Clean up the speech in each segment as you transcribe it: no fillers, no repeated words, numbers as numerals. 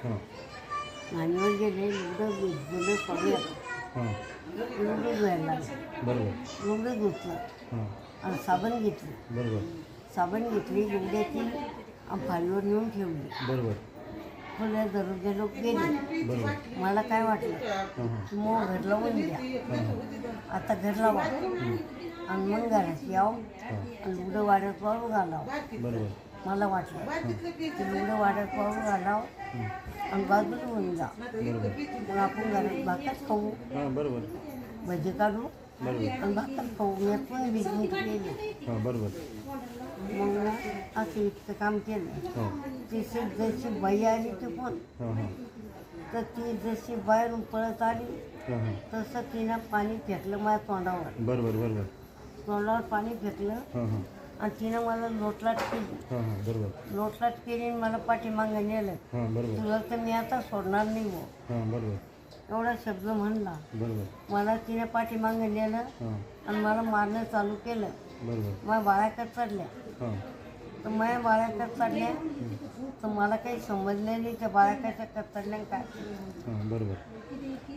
हां नाणीवर गेले लुगडं जुनं स्वामी हां लुगडं धुवायला लागलं. बरोबर लुगडं धुतलं हां आणि साबण घेतली. बरोबर साबण घेतली लुगड्याची आणि फालीवर नेऊन ठेवली. बरोबर फुलं दरवाजे लोक गेले. बरोबर मला काय वाटलं हां हां की मग घर लावून द्या, हां हां आता घर लावा आणि मग घरात यावं आणि लुगडं वाड्यात वाळू घालावं. बरोबर मला वाटलं की लुगडं वाड्यात वाळू घालावं आणि बाजूला होऊन जा. बरोबर मग आपण घरात भाकर खाऊ, हां बरोबर भजी काढू बरोबर आणि भाकर खाऊ. मी पण बिझनेस केली. हां बरोबर मग असं इतकं काम केलं. हां ती जशी बाई आली ती पण हां हां तर ती जशी बाहेरून पळत आली हां हां तसं तिनं पाणी फेकलं माझ्या तोंडावर. बरोबर बरोबर तोंडावर पाणी फेकलं हां हां आणि तिनं मला लोटलाट केली. हां हां बरोबर लोटलाट केली आणि मला पाठीमागं नेलं. हां बरोबर तुला तर मी आता सोडणार नाही हो, हां बरोबर एवढा शब्द म्हणला. बरोबर मला तिने पाठीमागं नेलं हां आणि मला मारणं चालू केलं. बरोबर माझ्या बाळ्याकडे चढल्या. हां तर माझ्या बाळ्याकडे चढल्या तर मला काही समजलं नाही त्या बाळ्याकडच्या कचडल्या काय, हां बरोबर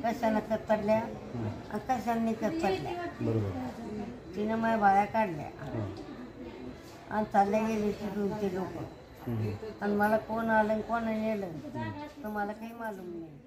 कशानं कचडल्या आणि कशाने नाही कचडल्या. बरोबर तिनं माझ्या बाळ्या काढल्या हां आणि चालल्या गेले तिथून ते लोक. आणि मला कोण आलं आणि कोण नेलं तर मला काही मालूम नाही.